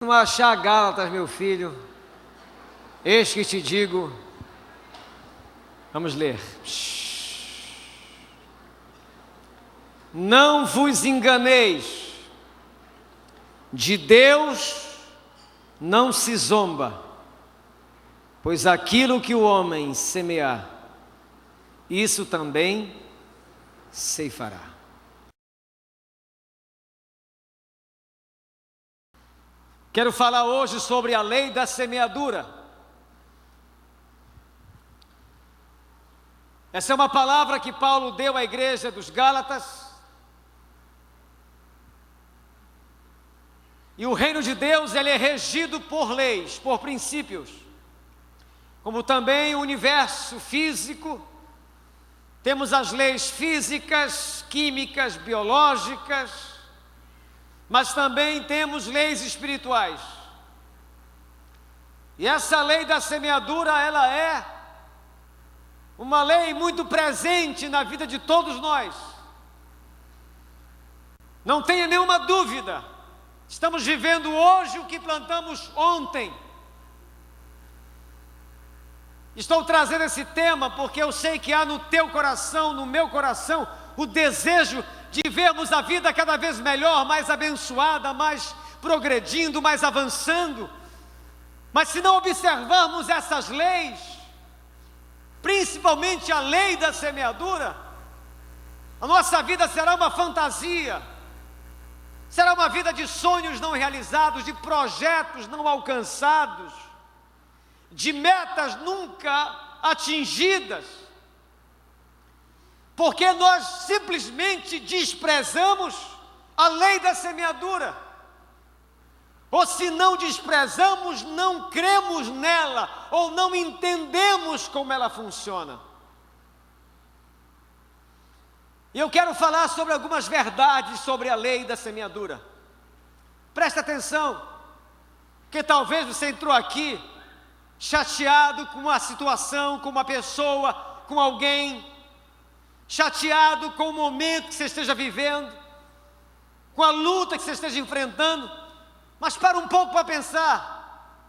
Não achar Gálatas, meu filho, eis que te digo, vamos ler. Não vos enganeis, de Deus não se zomba, pois aquilo que o homem semear, isso também ceifará. Quero falar hoje sobre a lei da semeadura. Essa é uma palavra que Paulo deu à igreja dos Gálatas. E o reino de Deus, ele é regido por leis, por princípios. Como também o universo físico, temos as leis físicas, químicas, biológicas, mas também temos leis espirituais. E essa lei da semeadura, ela é uma lei muito presente na vida de todos nós. Não tenha nenhuma dúvida, estamos vivendo hoje o que plantamos ontem. Estou trazendo esse tema porque eu sei que há no teu coração, no meu coração, o desejo de vermos a vida cada vez melhor, mais abençoada, mais progredindo, mais avançando. Mas se não observarmos essas leis, principalmente a lei da semeadura, a nossa vida será uma fantasia, será uma vida de sonhos não realizados, de projetos não alcançados, de metas nunca atingidas, porque nós simplesmente desprezamos a lei da semeadura. Ou se não desprezamos, não cremos nela, ou não entendemos como ela funciona. E eu quero falar sobre algumas verdades sobre a lei da semeadura. Presta atenção, porque talvez você entrou aqui chateado com uma situação, com uma pessoa, com alguém, chateado com o momento que você esteja vivendo, com a luta que você esteja enfrentando, mas para um pouco para pensar,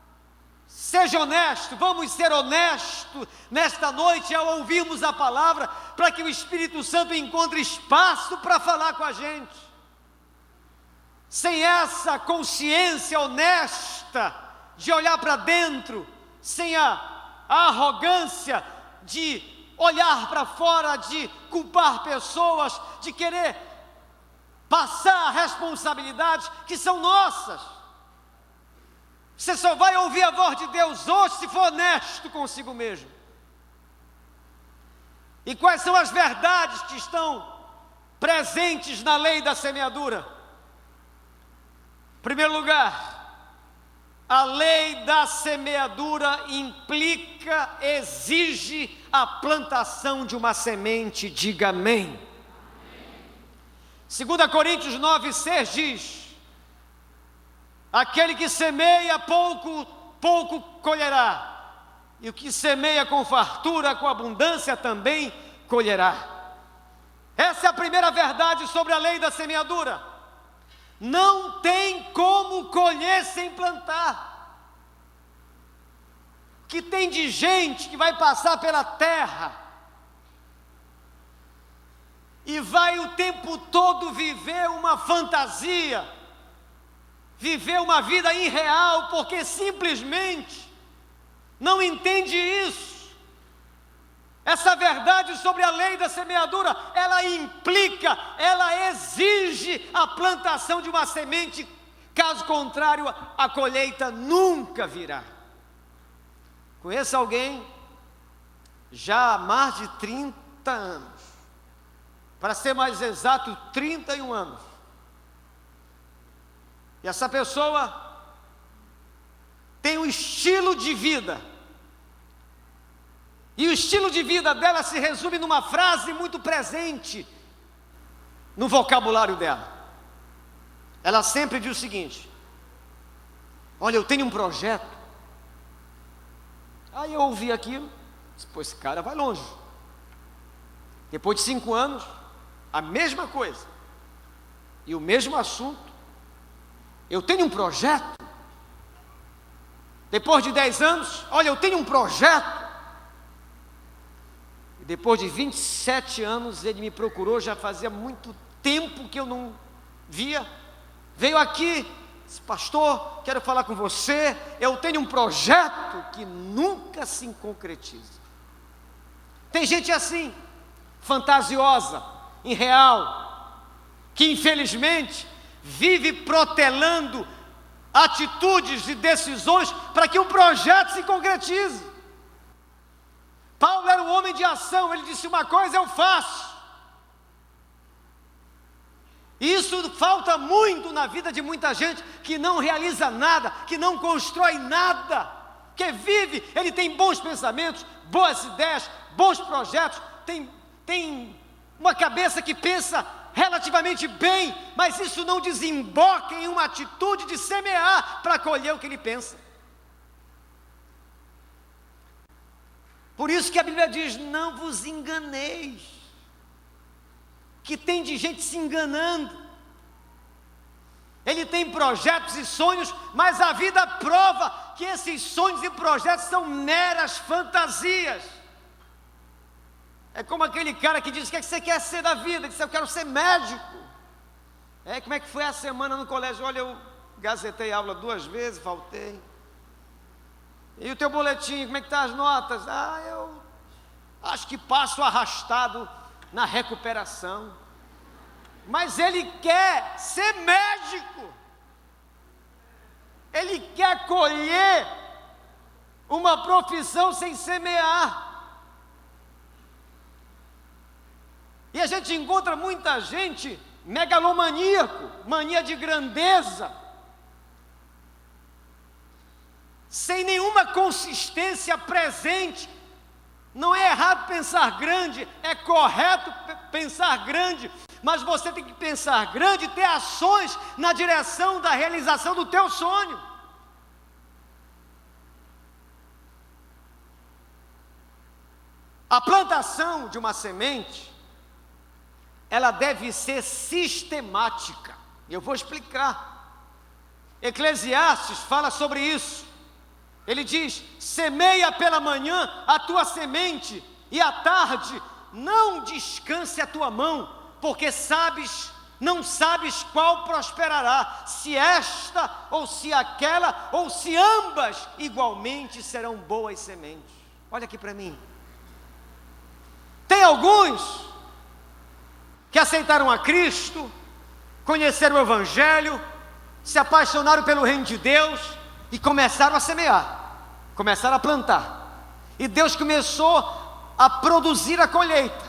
seja honesto, vamos ser honestos nesta noite ao ouvirmos a palavra, para que o Espírito Santo encontre espaço para falar com a gente. Sem essa consciência honesta de olhar para dentro, sem a arrogância de olhar para fora, de culpar pessoas, de querer passar responsabilidades que são nossas. Você só vai ouvir a voz de Deus hoje se for honesto consigo mesmo. E quais são as verdades que estão presentes na lei da semeadura? Em primeiro lugar, a lei da semeadura implica, exige a plantação de uma semente. Diga amém. 2 Coríntios 9:6 diz: aquele que semeia pouco, pouco colherá, e o que semeia com fartura, com abundância, também colherá. Essa é a primeira verdade sobre a lei da semeadura. Não tem como colher sem plantar. O que tem de gente que vai passar pela terra e vai o tempo todo viver uma fantasia, viver uma vida irreal, porque simplesmente não entende isso. Essa verdade sobre a lei da semeadura, ela implica, ela exige a plantação de uma semente, caso contrário, a colheita nunca virá. Conheço alguém já há mais de 30 anos, para ser mais exato, 31 anos. E essa pessoa tem um estilo de vida, e o estilo de vida dela se resume numa frase muito presente no vocabulário dela. Ela sempre diz o seguinte: olha, eu tenho um projeto. Aí eu ouvi aquilo, disse, pô, esse cara vai longe. Depois de 5 anos, a mesma coisa, e o mesmo assunto. Eu tenho um projeto. Depois de 10 anos, olha, eu tenho um projeto. E depois de 27 anos, ele me procurou, já fazia muito tempo que eu não via. Veio aqui, disse: pastor, quero falar com você, eu tenho um projeto que nunca se concretiza. Tem gente assim, fantasiosa, irreal, que infelizmente vive protelando atitudes e decisões para que um projeto se concretize. Paulo era um homem de ação, ele disse: uma coisa eu faço. E isso falta muito na vida de muita gente que não realiza nada, que não constrói nada, que vive, ele tem bons pensamentos, boas ideias, bons projetos, tem uma cabeça que pensa relativamente bem, mas isso não desemboca em uma atitude de semear para colher o que ele pensa. Por isso que a Bíblia diz: não vos enganeis, que tem de gente se enganando. Ele tem projetos e sonhos, mas a vida prova que esses sonhos e projetos são meras fantasias. É como aquele cara que diz: o que é que você quer ser da vida? Ele diz: eu quero ser médico. Como é que foi a semana no colégio? Olha, eu gazetei aula 2 vezes, faltei. E o teu boletim, como é que estão as notas? Eu acho que passo arrastado na recuperação. Mas ele quer ser médico. Ele quer colher uma profissão sem semear. E a gente encontra muita gente megalomaníaco, mania de grandeza, sem nenhuma consistência presente. Não é errado pensar grande, é correto pensar grande, mas você tem que pensar grande e ter ações na direção da realização do teu sonho. A plantação de uma semente, ela deve ser sistemática. Eu vou explicar. Eclesiastes fala sobre isso. Ele diz: semeia pela manhã a tua semente, e à tarde não descanse a tua mão, porque não sabes qual prosperará, se esta ou se aquela, ou se ambas igualmente serão boas sementes. Olha aqui para mim. Tem alguns que aceitaram a Cristo, conheceram o Evangelho, se apaixonaram pelo reino de Deus e começaram a semear, começaram a plantar. E Deus começou a produzir a colheita,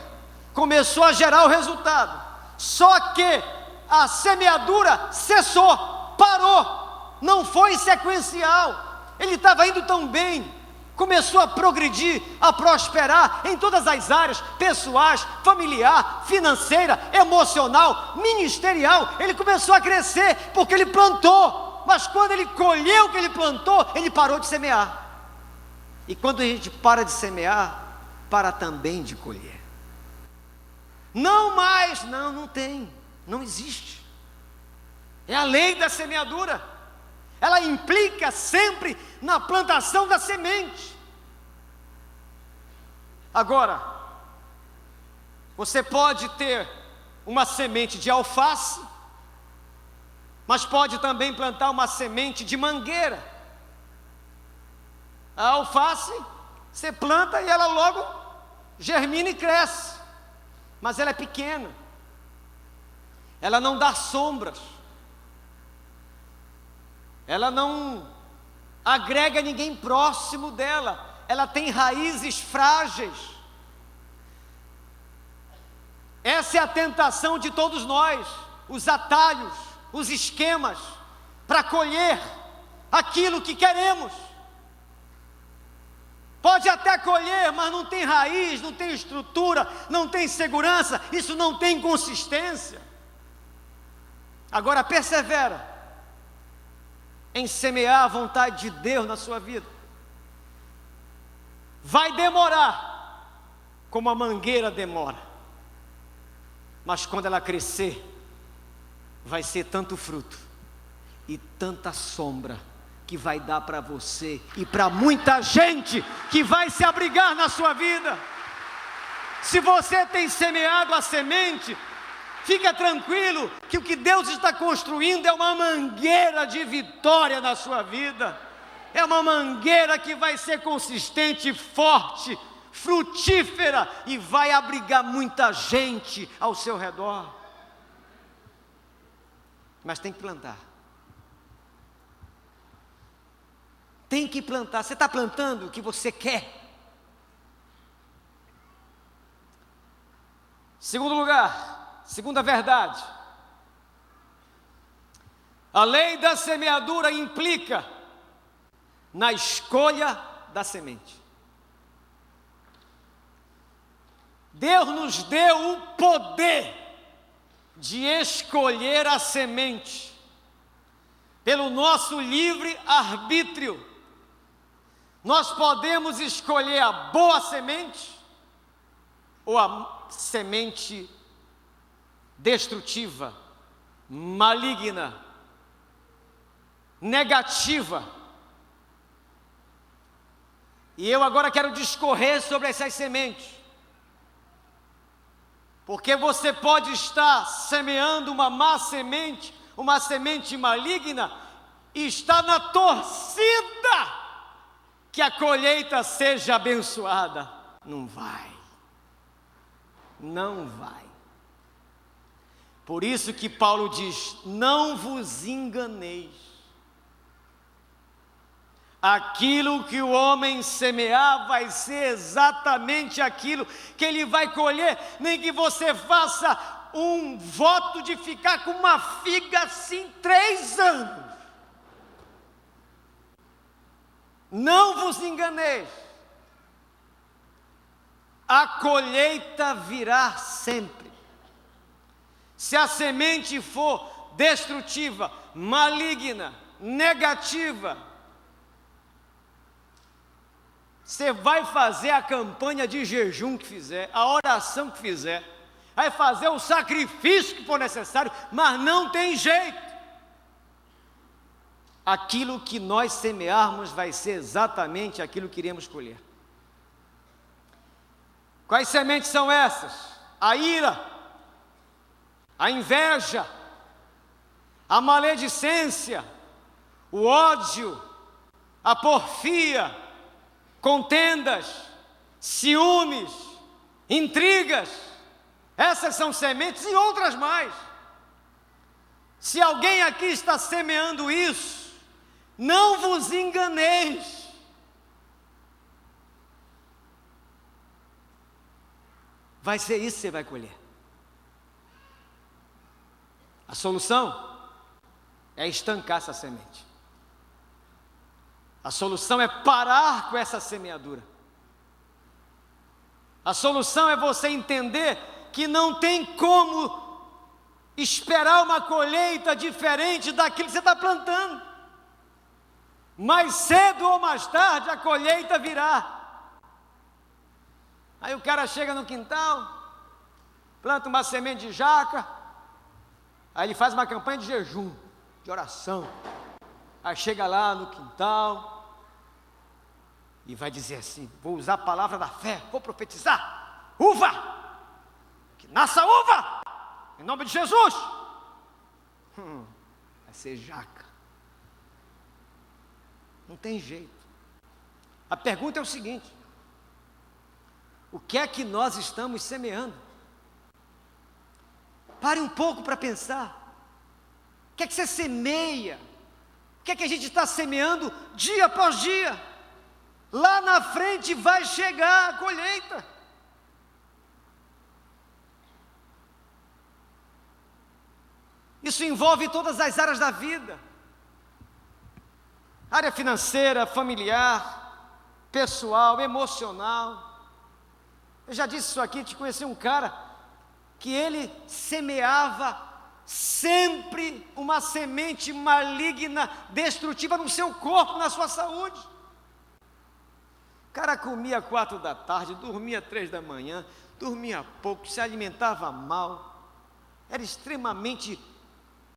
começou a gerar o resultado. Só que a semeadura cessou, parou, não foi sequencial. Ele estava indo tão bem, começou a progredir, a prosperar em todas as áreas, pessoais, familiar, financeira, emocional, ministerial. Ele começou a crescer porque ele plantou, mas quando ele colheu o que ele plantou, ele parou de semear. E quando a gente para de semear, para também de colher. Não mais, não tem, não existe. É a lei da semeadura. Ela implica sempre na plantação da semente. Agora, você pode ter uma semente de alface, mas pode também plantar uma semente de mangueira. A alface, você planta e ela logo germina e cresce, mas ela é pequena, ela não dá sombras, ela não agrega ninguém próximo dela, ela tem raízes frágeis. Essa é a tentação de todos nós, os atalhos, os esquemas, para colher aquilo que queremos. Pode até colher, mas não tem raiz, não tem estrutura, não tem segurança, isso não tem consistência. Agora persevera em semear a vontade de Deus na sua vida. Vai demorar, como a mangueira demora, mas quando ela crescer, vai ser tanto fruto e tanta sombra, que vai dar para você e para muita gente que vai se abrigar na sua vida. Se você tem semeado a semente, fica tranquilo que o que Deus está construindo é uma mangueira de vitória na sua vida. É uma mangueira que vai ser consistente, forte, frutífera e vai abrigar muita gente ao seu redor. Mas tem que plantar. Tem que plantar. Você está plantando o que você quer. Segundo lugar, segunda verdade. A lei da semeadura implica na escolha da semente. Deus nos deu o poder de escolher a semente, pelo nosso livre arbítrio. Nós podemos escolher a boa semente ou a semente destrutiva, maligna, negativa. E eu agora quero discorrer sobre essas sementes, porque você pode estar semeando uma má semente, uma semente maligna, e está na torcida que a colheita seja abençoada. Não vai. Não vai. Por isso que Paulo diz: não vos enganeis. Aquilo que o homem semear vai ser exatamente aquilo que ele vai colher. Nem que você faça um voto de ficar com uma figa assim 3 anos. Não vos enganeis. A colheita virá sempre. Se a semente for destrutiva, maligna, negativa, você vai fazer a campanha de jejum que fizer, a oração que fizer, vai fazer o sacrifício que for necessário, mas não tem jeito. Aquilo que nós semearmos vai ser exatamente aquilo que iremos colher. Quais sementes são essas? A ira, a inveja, a maledicência, o ódio, a porfia, contendas, ciúmes, intrigas. Essas são sementes e outras mais. Se alguém aqui está semeando isso, não vos enganeis. Vai ser isso que você vai colher. A solução é estancar essa semente. A solução é parar com essa semeadura. A solução é você entender que não tem como esperar uma colheita diferente daquilo que você está plantando. Mais cedo ou mais tarde a colheita virá. Aí o cara chega no quintal, planta uma semente de jaca, aí ele faz uma campanha de jejum, de oração. Aí chega lá no quintal e vai dizer assim: vou usar a palavra da fé, vou profetizar, uva, que nasça uva, em nome de Jesus. Vai ser jaca. Não tem jeito. A pergunta é o seguinte: o que é que nós estamos semeando? Pare um pouco para pensar. O que é que você semeia? O que é que a gente está semeando dia após dia? Lá na frente vai chegar a colheita. Isso envolve todas as áreas da vida. Área financeira, familiar, pessoal, emocional. Eu já disse isso aqui, te conheci um cara que ele semeava sempre uma semente maligna, destrutiva no seu corpo, na sua saúde. O cara comia 4 da tarde, dormia 3 da manhã, dormia pouco, se alimentava mal, era extremamente